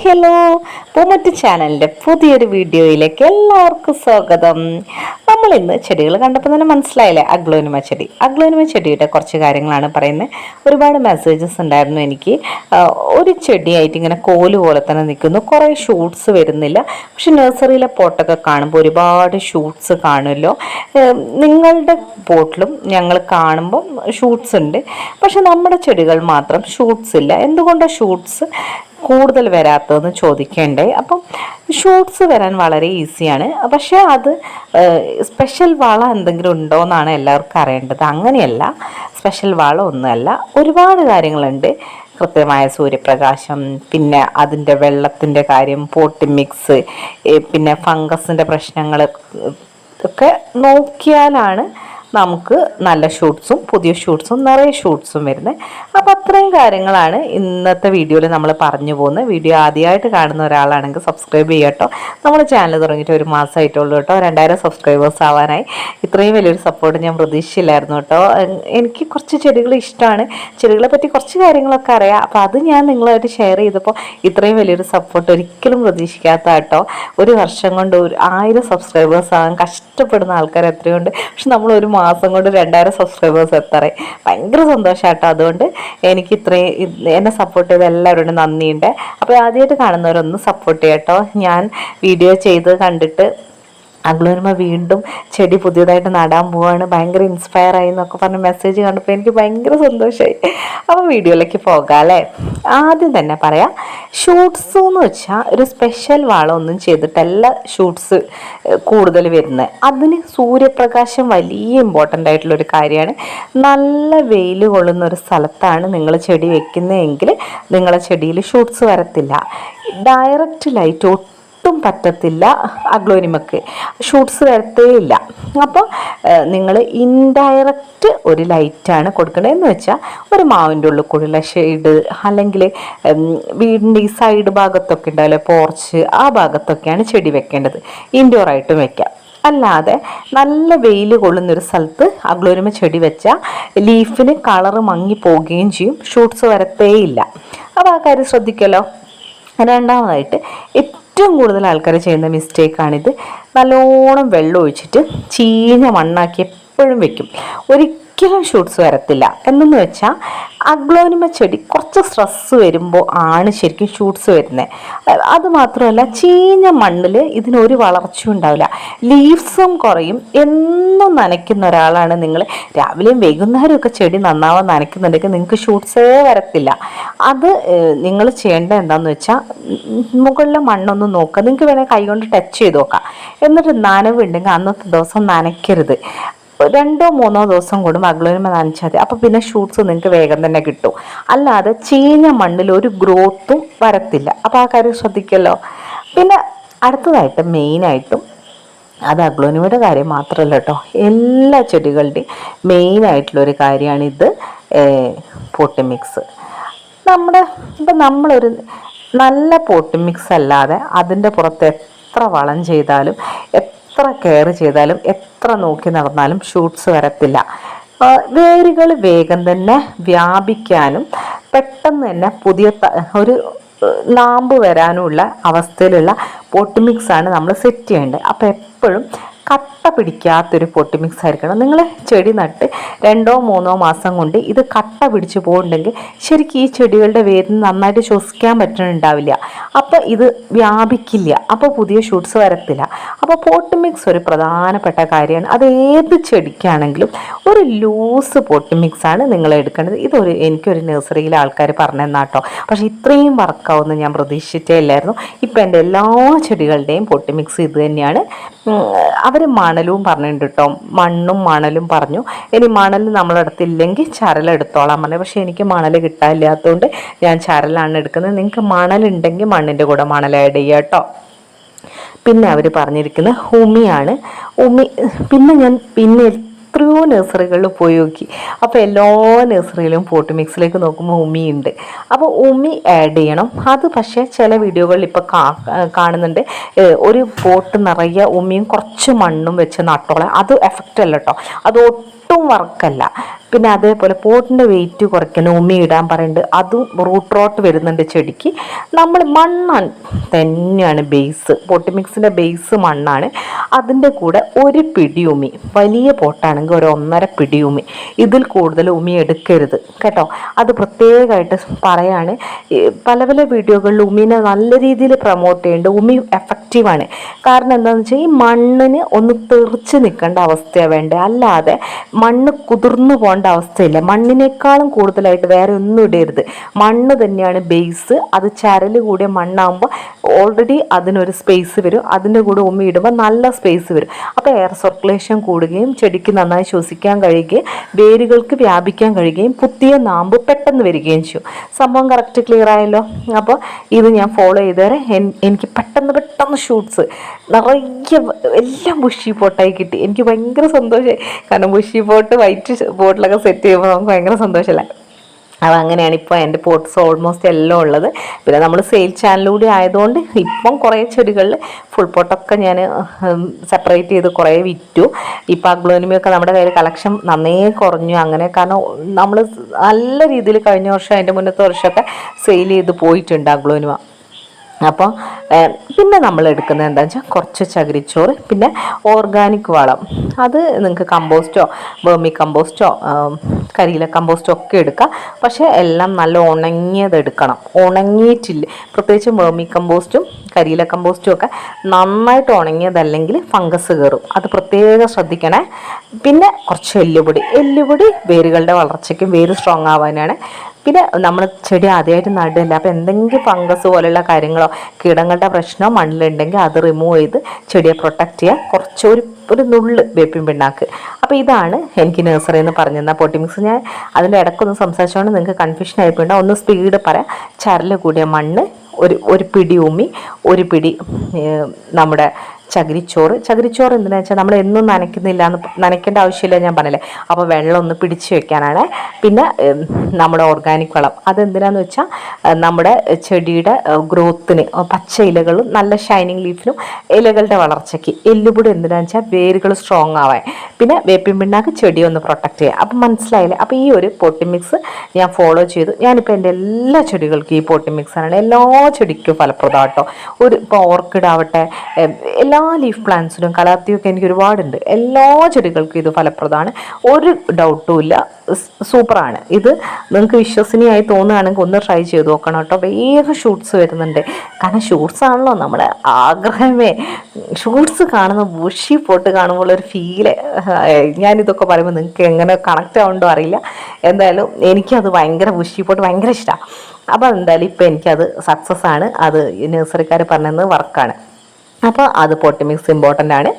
Hello, പൂമറ്റ് ചാനലിൻ്റെ പുതിയൊരു വീഡിയോയിലേക്ക് എല്ലാവർക്കും സ്വാഗതം. നമ്മൾ ഇന്ന് ചെടികൾ കണ്ടപ്പോൾ തന്നെ മനസ്സിലായില്ലേ, അഗ്ലോനിമ ചെടിയുടെ കുറച്ച് കാര്യങ്ങളാണ് പറയുന്നത്. ഒരുപാട് മെസ്സേജസ് ഉണ്ടായിരുന്നു എനിക്ക്. ഒരു ചെടിയായിട്ട് ഇങ്ങനെ കോല് പോലെ തന്നെ നിൽക്കുന്നു, കുറേ ഷൂട്ട്സ് വരുന്നില്ല. പക്ഷെ നഴ്സറിയിലെ പോട്ടൊക്കെ കാണുമ്പോൾ ഒരുപാട് ഷൂട്ട്സ് കാണുമല്ലോ. നിങ്ങളുടെ പോട്ടിലും ഞങ്ങൾ കാണുമ്പം ഷൂട്ട്സ് ഉണ്ട്, പക്ഷെ നമ്മുടെ ചെടികൾ മാത്രം ഷൂട്ട്സ് ഇല്ല. എന്തുകൊണ്ടാണ് ഷൂട്ട്സ് കൂടുതൽ വരാത്തതെന്ന് ചോദിക്കണ്ടേ. അപ്പം ഷൂട്ട്സ് വരാൻ വളരെ ഈസിയാണ്, പക്ഷേ അത് സ്പെഷ്യൽ വളം എന്തെങ്കിലും ഉണ്ടോ എന്നാണ് എല്ലാവർക്കും അറിയേണ്ടത്. അങ്ങനെയല്ല, സ്പെഷ്യൽ വളം ഒന്നുമല്ല, ഒരുപാട് കാര്യങ്ങളുണ്ട്. കൃത്യമായ സൂര്യപ്രകാശം, പിന്നെ അതിൻ്റെ വെള്ളത്തിൻ്റെ കാര്യം, പോട്ടി മിക്സ്, പിന്നെ ഫംഗസിൻ്റെ പ്രശ്നങ്ങൾ ഒക്കെ നോക്കിയാലാണ് നമുക്ക് നല്ല ഷൂട്ട്സും പുതിയ ഷൂട്ട്സും നിറയെ ഷൂട്ട്സും വരുന്നത്. അപ്പോൾ അത്രയും കാര്യങ്ങളാണ് ഇന്നത്തെ വീഡിയോയിൽ നമ്മൾ പറഞ്ഞു പോകുന്നത്. വീഡിയോ ആദ്യമായിട്ട് കാണുന്ന ഒരാളാണെങ്കിൽ സബ്സ്ക്രൈബ് ചെയ്യട്ടോ. നമ്മുടെ ചാനൽ തുടങ്ങിയിട്ട് ഒരു മാസമായിട്ടുള്ളൂ കേട്ടോ. 2000 സബ്സ്ക്രൈബേഴ്സ് ആവാനായി. ഇത്രയും വലിയൊരു സപ്പോർട്ട് ഞാൻ പ്രതീക്ഷിച്ചില്ലായിരുന്നു കേട്ടോ. എനിക്ക് കുറച്ച് ചെടികൾ ഇഷ്ടമാണ്, ചെടികളെ പറ്റി കുറച്ച് കാര്യങ്ങളൊക്കെ അറിയാം. അപ്പോൾ അത് ഞാൻ നിങ്ങളുമായിട്ട് ഷെയർ ചെയ്തപ്പോൾ ഇത്രയും വലിയൊരു സപ്പോർട്ട് ഒരിക്കലും പ്രതീക്ഷിക്കാത്ത കേട്ടോ. ഒരു വർഷം കൊണ്ട് 1000 സബ്സ്ക്രൈബേഴ്സ് ആകാൻ കഷ്ടപ്പെടുന്ന ആൾക്കാർ എത്രയുണ്ട്. പക്ഷെ നമ്മൾ ഒരു മാസം കൊണ്ട് 2000 സബ്സ്ക്രൈബേഴ്സ് എത്തറേ. ഭയങ്കര സന്തോഷമാട്ടോ. അതുകൊണ്ട് എനിക്ക് ഇത്രയും എന്നെ സപ്പോർട്ട് ചെയ്ത എല്ലാവരോടും നന്ദിയുണ്ട്. അപ്പോൾ ആദ്യമായിട്ട് കാണുന്നവരൊന്ന് സപ്പോർട്ട് ചെയ്യട്ടോ. ഞാൻ വീഡിയോ ചെയ്ത് കണ്ടിട്ട് അഗ്ലോനിമ വീണ്ടും ചെടി പുതിയതായിട്ട് നടാൻ പോവാണ്, ഭയങ്കര ഇൻസ്പയർ ആയി എന്നൊക്കെ പറഞ്ഞ് മെസ്സേജ് കണ്ടപ്പോൾ എനിക്ക് ഭയങ്കര സന്തോഷമായി. അപ്പോൾ വീഡിയോയിലേക്ക് പോകാം അല്ലേ. ആദ്യം തന്നെ പറയാം, ഷൂട്ട്സ് എന്ന് വെച്ചാൽ ഒരു സ്പെഷ്യൽ വളമൊന്നും ചെയ്തിട്ടല്ല ഷൂട്ട്സ് കൂടുതൽ വരുന്നത്. അതിന് സൂര്യപ്രകാശം വലിയ ഇമ്പോർട്ടൻ്റ് ആയിട്ടുള്ളൊരു കാര്യമാണ്. നല്ല വെയിൽ കൊള്ളുന്ന ഒരു സ്ഥലത്താണ് നിങ്ങൾ ചെടി വെക്കുന്നതെങ്കിൽ നിങ്ങളുടെ ചെടിയിൽ ഷൂട്ട്സ് വരത്തില്ല. ഡയറക്റ്റ് ലൈറ്റ് ഒട്ടും പറ്റത്തില്ല അഗ്ലോനിമക്ക്, ഷൂട്ട്സ് വരത്തേയില്ല. അപ്പോൾ നിങ്ങൾ ഇൻഡയറക്റ്റ് ഒരു ലൈറ്റാണ് കൊടുക്കേണ്ടത്. എന്ന് വെച്ചാൽ ഒരു മാവിൻ്റെ ഉള്ളിൽ കൂടെയുള്ള ഷെയ്ഡ്, അല്ലെങ്കിൽ വീടിൻ്റെ ഈ സൈഡ് ഭാഗത്തൊക്കെ ഉണ്ടാവില്ലേ, പോർച്ച്, ആ ഭാഗത്തൊക്കെയാണ് ചെടി വെക്കേണ്ടത്. ഇൻഡോർ ആയിട്ടും വെക്കാം. അല്ലാതെ നല്ല വെയിൽ കൊള്ളുന്നൊരു സ്ഥലത്ത് അഗ്ലോനിമ ചെടി വെച്ചാൽ ലീഫിന് കളറ് മങ്ങി പോവുകയും ചെയ്യും, ഷൂട്ട്സ് വരത്തേയില്ല. അപ്പോൾ ആ കാര്യം ശ്രദ്ധിക്കല്ലോ. രണ്ടാമതായിട്ട് ഏറ്റവും കൂടുതൽ ആൾക്കാർ ചെയ്യുന്ന മിസ്റ്റേക്കാണിത്. നല്ലോണം വെള്ളം ഒഴിച്ചിട്ട് ചീഞ്ഞ മണ്ണാക്കി എപ്പോഴും വെക്കും. ഒരിക്കലും ഷൂട്ട്സ് വരത്തില്ല. എന്നു വെച്ചാൽ അഗ്ലോനിമ ചെടി കുറച്ച് സ്ട്രെസ്സ് വരുമ്പോൾ ആണ് ശരിക്കും ഷൂട്ട്സ് വരുന്നത്. അതുമാത്രമല്ല, ചീഞ്ഞ മണ്ണിൽ ഇതിനൊരു വളർച്ചയും ഉണ്ടാവില്ല, ലീവ്സും കുറയും. എന്നും നനയ്ക്കുന്ന ഒരാളാണ് നിങ്ങൾ, രാവിലെയും വൈകുന്നേരമൊക്കെ ചെടി നന്നാവാൻ നനയ്ക്കുന്നുണ്ടെങ്കിൽ നിങ്ങൾക്ക് ഷൂട്ട്സേ വരത്തില്ല. അത് നിങ്ങൾ ചെയ്യേണ്ടത് എന്താണെന്ന് വെച്ചാൽ, മുകളിലെ മണ്ണൊന്ന് നോക്കുക. നിങ്ങൾക്ക് വേണമെങ്കിൽ കൈ കൊണ്ട് ടച്ച് ചെയ്ത് നോക്കാം. എന്നിട്ട് നനവുണ്ടെങ്കിൽ അന്നത്തെ ദിവസം നനയ്ക്കരുത്. 2-3 ദിവസം കൂടും അഗ്ലോനിമ നനച്ചാൽ മതി. അപ്പോൾ പിന്നെ ഷൂട്ട്സ് നിങ്ങൾക്ക് വേഗം തന്നെ കിട്ടും. അല്ലാതെ ചീഞ്ഞ മണ്ണിൽ ഒരു ഗ്രോത്തും വരത്തില്ല. അപ്പോൾ ആ കാര്യം ശ്രദ്ധിക്കല്ലോ. പിന്നെ അടുത്തതായിട്ട് മെയിനായിട്ടും, അത് അഗ്ലോനിമയുടെ കാര്യം മാത്രമല്ല കേട്ടോ, എല്ലാ ചെടികളുടെയും മെയിനായിട്ടുള്ളൊരു കാര്യമാണിത്, പോട്ടി മിക്സ്. ഇപ്പം നമ്മളൊരു നല്ല പോട്ടി മിക്സ് അല്ലാതെ അതിൻ്റെ പുറത്ത് എത്ര വളം ചെയ്താലും, എത്ര കെയർ ചെയ്താലും, എത്ര നോക്കി നടന്നാലും ഷൂട്ട്സ് വരത്തില്ല. വേരുകൾ വേഗം തന്നെ വ്യാപിക്കാനും പെട്ടെന്ന് തന്നെ പുതിയ ഒരു നാമ്പ് വരാനുമുള്ള അവസ്ഥയിലുള്ള പോട്ടി മിക്സാണ് നമ്മൾ സെറ്റ് ചെയ്യേണ്ടത്. അപ്പോൾ എപ്പോഴും കട്ട പിടിക്കാത്തൊരു പോട്ടി മിക്സ് ആയിരിക്കണം. നിങ്ങൾ ചെടി നട്ട് 2-3 മാസം കൊണ്ട് ഇത് കട്ട പിടിച്ച് പോകുന്നുണ്ടെങ്കിൽ ശരിക്കും ഈ ചെടികളുടെ വേരിന് നന്നായിട്ട് ശ്വസിക്കാൻ പറ്റുന്നുണ്ടാവില്ല. അപ്പോൾ ഇത് വ്യാപിക്കില്ല, അപ്പോൾ പുതിയ ഷൂട്ട്സ് വരത്തില്ല. അപ്പോൾ പോട്ടി മിക്സ് ഒരു പ്രധാനപ്പെട്ട കാര്യമാണ്. അത് ഏത് ചെടിക്കാണെങ്കിലും ഒരു ലൂസ് പോട്ടി മിക്സാണ് നിങ്ങൾ എടുക്കേണ്ടത്. എനിക്കൊരു നഴ്സറിയിലെ ആൾക്കാർ പറഞ്ഞു തന്നാട്ടോ. പക്ഷേ ഇത്രയും വർക്കാവുമെന്ന് ഞാൻ പ്രതീക്ഷിച്ചിട്ടേ ഇല്ലായിരുന്നു. ഇപ്പം എൻ്റെ എല്ലാ ചെടികളുടെയും പോട്ടി മിക്സ് ഇത് തന്നെയാണ്. അവർ മണലും പറഞ്ഞിട്ടുണ്ട് കേട്ടോ, മണ്ണും മണലും പറഞ്ഞു. ഇനി മണൽ നമ്മളെടുത്തില്ലെങ്കിൽ ചരലെടുത്തോളാൻ പറഞ്ഞു. പക്ഷേ എനിക്ക് മണൽ കിട്ടാനില്ലാത്തതുകൊണ്ട് ഞാൻ ചരലാണ് എടുക്കുന്നത്. നിങ്ങൾക്ക് മണലുണ്ടെങ്കിൽ മണ്ണിൻ്റെ കൂടെ മണൽ ആഡ് ചെയ്യുക കേട്ടോ. പിന്നെ അവർ പറഞ്ഞിരിക്കുന്നത് ഉമിയാണ്. പിന്നെ എത്രയോ നഴ്സറികളിൽ പോയി നോക്കി. അപ്പോൾ എല്ലാ നഴ്സറിയിലും പോട്ടി മിക്സിലേക്ക് നോക്കുമ്പോൾ ഉമിയുണ്ട്. അപ്പോൾ ഉമി ആഡ് ചെയ്യണം. അത് പക്ഷേ ചില വീഡിയോകളിൽ ഇപ്പോൾ കാണുന്നുണ്ട്, ഒരു പോട്ട് നിറയെ ഉമിയും കുറച്ച് മണ്ണും വെച്ച് നട്ടോളാം. അത് എഫക്റ്റ് അല്ല കേട്ടോ. അത് ഒട്ടും വർക്കല്ല. പിന്നെ അതേപോലെ പോട്ടിൻ്റെ വെയിറ്റ് കുറയ്ക്കണം, ഉമ്മി ഇടാൻ പറയുന്നുണ്ട്. അതും റൂട്ട് റോട്ട് വരുന്നുണ്ട് ചെടിക്ക്. നമ്മൾ മണ്ണാണ് തന്നെയാണ് ബേസ്, പോട്ടി മിക്സിൻ്റെ ബേസ് മണ്ണാണ്. അതിൻ്റെ കൂടെ ഒരു പിടി ഉമി, വലിയ പോട്ടാണെങ്കിൽ ഒരു 1.5 പിടി ഉമി, ഇതിൽ കൂടുതൽ ഉമി എടുക്കരുത് കേട്ടോ. അത് പ്രത്യേകമായിട്ട് പറയാണ്. പല പല വീഡിയോകളിൽ ഉമീനെ നല്ല രീതിയിൽ പ്രൊമോട്ട് ചെയ്യുന്നുണ്ട്. ഉമി എഫക്റ്റീവാണ്. കാരണം എന്താണെന്ന് വെച്ചാൽ ഈ മണ്ണിന് ഒന്ന് തെറിച്ച് നിൽക്കേണ്ട അവസ്ഥയാണ് വേണ്ടത്, അല്ലാതെ മണ്ണ് കുതിർന്നു പോകേണ്ട അവസ്ഥയില്ല. മണ്ണിനേക്കാളും കൂടുതലായിട്ട് വേറെ ഒന്നും ഇടരുത്. മണ്ണ് തന്നെയാണ് ബേസ്. അത് ചരൽ കൂടിയ മണ്ണാകുമ്പോൾ ഓൾറെഡി അതിനൊരു സ്പേസ് വരും. അതിൻ്റെ കൂടെ ഉമ്മി ഇടുമ്പോൾ നല്ല സ്പേസ് വരും. അപ്പോൾ എയർ സർക്കുലേഷൻ കൂടുകയും ചെടിക്ക് നന്നായി ശ്വസിക്കാൻ കഴിയുകയും വേരുകൾക്ക് വ്യാപിക്കാൻ കഴിയുകയും പുതിയ നാമ്പ് പെട്ടെന്ന് വരികയും ചെയ്യും. സംഭവം കറക്റ്റ് ക്ലിയർ ആയല്ലോ. അപ്പോൾ ഇത് ഞാൻ ഫോളോ ചെയ്തേരെ എനിക്ക് പെട്ടെന്ന് ഷൂട്ട്സ് നിറയെ എല്ലാം ബുഷി പോട്ടായി കിട്ടി. എനിക്ക് ഭയങ്കര സന്തോഷമായി. കാരണം ബുഷി പോട്ട് വൈറ്റ് പോട്ടിലൊക്കെ സെറ്റ് ചെയ്യുമ്പോൾ നമുക്ക് ഭയങ്കര സന്തോഷമല്ലേ. അത് അങ്ങനെയാണ് ഇപ്പോൾ എൻ്റെ പോട്ട്സ് ഓൾമോസ്റ്റ് എല്ലാം ഉള്ളത്. പിന്നെ നമ്മൾ സെയിൽ ചാനലിലൂടെ ആയതുകൊണ്ട് ഇപ്പം കുറേ ചെടികളിൽ ഫുൾ പോട്ടൊക്കെ ഞാൻ സെപ്പറേറ്റ് ചെയ്ത് കുറേ വിറ്റു. ഇപ്പം അഗ്ലോനിമയൊക്കെ നമ്മുടെ കയ്യിൽ കളക്ഷൻ നന്നേ കുറഞ്ഞു. അങ്ങനെ കാരണം നമ്മൾ നല്ല രീതിയിൽ കഴിഞ്ഞ വർഷം അതിൻ്റെ മുന്നത്തെ വർഷമൊക്കെ സെയിൽ ചെയ്ത് പോയിട്ടുണ്ട് അഗ്ലോനിമ. അപ്പോൾ പിന്നെ നമ്മൾ എടുക്കുന്നത് എന്താണെന്ന് വെച്ചാൽ കുറച്ച് ചകിരിച്ചോറ്, പിന്നെ ഓർഗാനിക് വളം. അത് നിങ്ങൾക്ക് കമ്പോസ്റ്റോ വേർമി കമ്പോസ്റ്റോ കരിയില കമ്പോസ്റ്റോ ഒക്കെ എടുക്കാം. പക്ഷേ എല്ലാം നല്ല ഉണങ്ങിയത് എടുക്കണം. ഉണങ്ങിയിട്ടില്ല, പ്രത്യേകിച്ച് വേർമി കമ്പോസ്റ്റും കരിയില കമ്പോസ്റ്റും ഒക്കെ നന്നായിട്ട് ഉണങ്ങിയതല്ലെങ്കിൽ ഫംഗസ് കയറും. അത് പ്രത്യേകം ശ്രദ്ധിക്കണേ. പിന്നെ കുറച്ച് എല്ലുപൊടി വേരുകളുടെ വളർച്ചയ്ക്കും വേര് സ്ട്രോങ് ആവാനാണ്. പിന്നെ നമ്മൾ ചെടി ആദ്യമായിട്ട് നടില്ല, അപ്പോൾ എന്തെങ്കിലും ഫംഗസ് പോലെയുള്ള കാര്യങ്ങളോ കീടങ്ങളുടെ പ്രശ്നമോ മണ്ണിലുണ്ടെങ്കിൽ അത് റിമൂവ് ചെയ്ത് ചെടിയെ പ്രൊട്ടക്റ്റ് ചെയ്യുക. ഒരു നുള്ള് വേപ്പിൻ പിണ്ണാക്ക്. അപ്പോൾ ഇതാണ് എനിക്ക് നഴ്സറിയിൽ നിന്ന് പറഞ്ഞു തന്ന പോട്ടി മിക്സ്. ഞാൻ അതിൻ്റെ ഇടയ്ക്കൊന്ന് സംസാരിച്ചുകൊണ്ട് നിങ്ങൾക്ക് കൺഫ്യൂഷൻ ആയിപ്പോയില്ല. ഒന്ന് സ്പീഡ് പറയാം. ചരല് കൂടിയ മണ്ണ്, ഒരു പിടി ഉമി, ഒരു പിടി നമ്മുടെ ചകിരിച്ചോറ് എന്തിനാ വെച്ചാൽ നമ്മൾ എന്നും നനയ്ക്കേണ്ട ആവശ്യമില്ല, ഞാൻ പറഞ്ഞില്ലേ. അപ്പോൾ വെള്ളം ഒന്ന് പിടിച്ച് വെക്കാനാണ്. പിന്നെ നമ്മുടെ ഓർഗാനിക് വളം അതെന്തിനാന്ന് വെച്ചാൽ നമ്മുടെ ചെടിയുടെ ഗ്രോത്തിന്, പച്ച ഇലകളും നല്ല ഷൈനിങ് ലീഫിനും ഇലകളുടെ വളർച്ചയ്ക്ക്. എല്ലുപൊടി എന്തിനാന്ന് വെച്ചാൽ വേരുകൾ സ്ട്രോങ് ആവാൻ. പിന്നെ വേപ്പിൻ പിണ്ണാക്ക് ചെടിയെ ഒന്ന് പ്രൊട്ടക്റ്റ് ചെയ്യുക. അപ്പം മനസ്സിലായില്ലേ. അപ്പോൾ ഈ ഒരു പോട്ടി മിക്സ് ഞാൻ ഫോളോ ചെയ്തു. ഞാനിപ്പോൾ എൻ്റെ എല്ലാ ചെടികൾക്കും ഈ പോട്ടി മിക്സാണ്. എല്ലാ ചെടിക്കും ഫലപ്രദമാട്ടോ. ഇപ്പോൾ ഓർക്കിഡ് ആവട്ടെ, എല്ലാ ലീഫ് പ്ലാന്റ്സിനും, കലാത്തിയൊക്കെ എനിക്ക് ഒരുപാടുണ്ട്. എല്ലാ ചെടികൾക്കും ഇത് ഫലപ്രദമാണ്, ഒരു ഡൗട്ടും ഇല്ല. സൂപ്പറാണ്. ഇത് നിങ്ങൾക്ക് വിശ്വസനീയമായി തോന്നുകയാണെങ്കിൽ ഒന്ന് ട്രൈ ചെയ്ത് നോക്കണം കേട്ടോ. വേഗം ഷൂട്ട്സ് വരുന്നുണ്ട്. കാരണം ഷൂട്ട്സ് ആണല്ലോ നമ്മുടെ ആഗ്രഹമേ. ഷൂട്ട്സ് കാണുന്ന ബുഷി പോട്ട് കാണുമ്പോൾ ഒരു ഫീല്, ഞാനിതൊക്കെ പറയുമ്പോൾ നിങ്ങൾക്ക് എങ്ങനെ കണക്റ്റ് ആവുന്നുണ്ടോ അറിയില്ല. എന്തായാലും എനിക്കത് ഭയങ്കര ബുഷി പോട്ട് ഭയങ്കര ഇഷ്ടമാണ്. അപ്പോൾ എന്തായാലും ഇപ്പോൾ എനിക്കത് സക്സസ് ആണ്. അത് നഴ്സറിക്കാർ പറഞ്ഞത് വർക്കാണ്. അപ്പോൾ അത് പോട്ടി മിക്സ് ഇമ്പോർട്ടൻ്റ് ആണ്.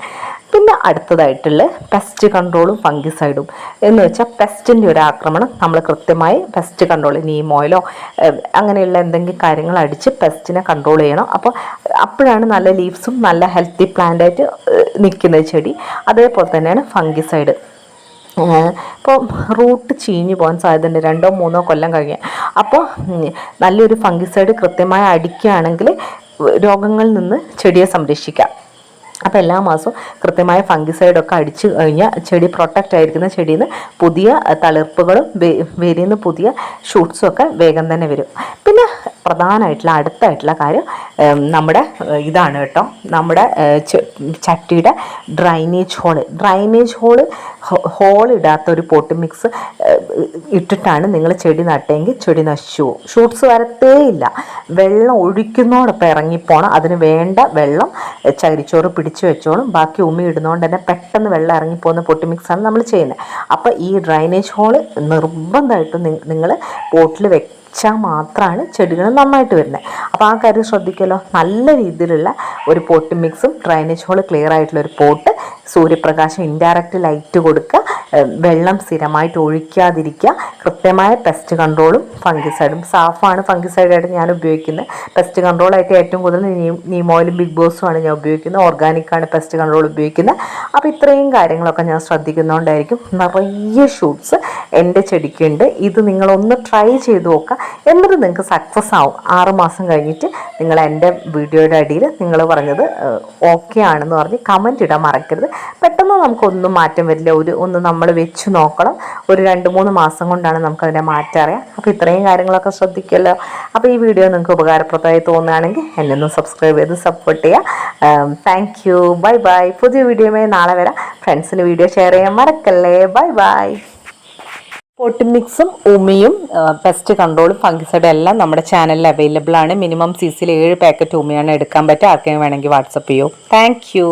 പിന്നെ അടുത്തതായിട്ടുള്ള പെസ്റ്റ് കൺട്രോളും ഫംഗിസൈഡും എന്ന് വെച്ചാൽ പെസ്റ്റിൻ്റെ ഒരു ആക്രമണം നമ്മൾ കൃത്യമായി പെസ്റ്റ് കൺട്രോൾ, നീം ഓയിലോ അങ്ങനെയുള്ള എന്തെങ്കിലും കാര്യങ്ങൾ അടിച്ച് പെസ്റ്റിനെ കൺട്രോൾ ചെയ്യണം. അപ്പോഴാണ് നല്ല ലീവ്സും നല്ല ഹെൽത്തി പ്ലാന്റായിട്ട് നിൽക്കുന്ന ചെടി. അതേപോലെ തന്നെയാണ് ഫംഗിസൈഡ്. ഇപ്പോൾ റൂട്ട് ചീഞ്ഞു പോകാൻ സാധ്യതയുണ്ട് 2-3 കൊല്ലം കഴിഞ്ഞ്. അപ്പോൾ നല്ലൊരു ഫംഗിസൈഡ് കൃത്യമായി അടിക്കുകയാണെങ്കിൽ രോഗങ്ങളിൽ നിന്ന് ചെടിയെ സംരക്ഷിക്കാം. അപ്പോൾ എല്ലാ മാസവും കൃത്യമായ ഫംഗിസൈഡൊക്കെ അടിച്ചു കഴിഞ്ഞാൽ ചെടി പ്രൊട്ടക്റ്റ് ആയിരിക്കുന്ന ചെടിയിൽ നിന്ന് പുതിയ തളിർപ്പുകളും വേരിൽ നിന്ന് പുതിയ ഷൂട്ട്സും ഒക്കെ വേഗം തന്നെ വരും. പിന്നെ പ്രധാനമായിട്ടുള്ള അടുത്തായിട്ടുള്ള കാര്യം നമ്മുടെ ഇതാണ് കേട്ടോ. നമ്മുടെ ചട്ടിയുടെ ഡ്രൈനേജ് ഹോൾ ഇടാത്ത ഒരു പോട്ടി മിക്സ് ഇട്ടിട്ടാണ് നിങ്ങൾ ചെടി നട്ടെങ്കിൽ ചെടി നശിച്ചു പോകും. ഷൂട്ട്സ് വരത്തേ ഇല്ല. വെള്ളം ഒഴിക്കുന്നതോടൊപ്പം ഇറങ്ങിപ്പോണം. അതിന് വേണ്ട വെള്ളം ചകിരിച്ചോറ് പിടിച്ചു വെച്ചോളും. ബാക്കി ഉമ്മി ഇടുന്നതുകൊണ്ട് തന്നെ പെട്ടെന്ന് വെള്ളം ഇറങ്ങിപ്പോകുന്ന പൊട്ടി മിക്സാണ് നമ്മൾ ചെയ്യുന്നത്. അപ്പോൾ ഈ ഡ്രൈനേജ് ഹോള് നിർബന്ധമായിട്ടും നിങ്ങൾ പോട്ടിൽ വെച്ചാൽ മാത്രമാണ് ചെടികൾ നന്നായിട്ട് വരുന്നത്. അപ്പോൾ ആ കാര്യം ശ്രദ്ധിക്കുമല്ലോ. നല്ല രീതിയിലുള്ള ഒരു പോട്ടി മിക്സും ഡ്രൈനേജ് ഹോള് ക്ലിയർ ആയിട്ടുള്ള ഒരു പോട്ട്, സൂര്യപ്രകാശം ഇൻഡയറക്റ്റ് ലൈറ്റ് കൊടുക്കുക, വെള്ളം സ്ഥിരമായിട്ട് ഒഴിക്കാതിരിക്കുക, കൃത്യമായ പെസ്റ്റ് കൺട്രോളും ഫംഗിസൈഡും. സാഫാണ് ഫംഗിസൈഡായിട്ട് ഞാൻ ഉപയോഗിക്കുന്നത്. പെസ്റ്റ് കൺട്രോളായിട്ട് ഏറ്റവും കൂടുതൽ നീം ഓയിലും ബിഗ് ബോസുമാണ് ഞാൻ ഉപയോഗിക്കുന്നത്. ഓർഗാനിക്കാണ് പെസ്റ്റ് കൺട്രോൾ ഉപയോഗിക്കുന്നത്. അപ്പോൾ ഇത്രയും കാര്യങ്ങളൊക്കെ ഞാൻ ശ്രദ്ധിക്കുന്നതുകൊണ്ടായിരിക്കും നിറയെ ഷൂട്ട്സ് എൻ്റെ ചെടിക്കുണ്ട്. ഇത് നിങ്ങളൊന്ന് ട്രൈ ചെയ്ത് നോക്കുക. എന്നിട്ട് നിങ്ങൾക്ക് സക്സസ് ആവും. 6 മാസം കഴിഞ്ഞിട്ട് നിങ്ങൾ എൻ്റെ വീഡിയോയുടെ അടിയിൽ നിങ്ങൾ പറഞ്ഞത് ഓക്കെ ആണെന്ന് പറഞ്ഞ് കമൻറ്റ് ഇടാൻ മറക്കരുത്. പെട്ടെന്ന് നമുക്കൊന്നും മാറ്റം വരില്ല. ഒന്ന് നമ്മൾ വെച്ച് നോക്കണം. ഒരു 2-3 മാസം കൊണ്ടാണ് നമുക്കതിൻ്റെ മാറ്റം അറിയാം. അപ്പോൾ ഇത്രയും കാര്യങ്ങളൊക്കെ ശ്രദ്ധിക്കുമല്ലോ. അപ്പോൾ ഈ വീഡിയോ നിങ്ങൾക്ക് ഉപകാരപ്രദമായി തോന്നുകയാണെങ്കിൽ എന്നെ ഒന്ന് സബ്സ്ക്രൈബ് ചെയ്ത് സപ്പോർട്ട് ചെയ്യുക. Thank you. Bye bye. പുതിയ വീഡിയോയുമായി നാളെ വരാം. ഫ്രണ്ട്സിന് വീഡിയോ ഷെയർ ചെയ്യാൻ മറക്കല്ലേ. Bye bye. പോട്ടിമിക്സും ഉമിയും പെസ്റ്റ് കൺട്രോളും ഫംഗിസൈഡും എല്ലാം നമ്മുടെ ചാനലിൽ അവൈലബിൾ ആണ്. മിനിമം CC 7 പാക്കറ്റ് ഉമിയാണ് എടുക്കാൻ പറ്റുക. ആർക്കെങ്കിലും വേണമെങ്കിൽ വാട്സപ്പ് ചെയ്യൂ. Thank you.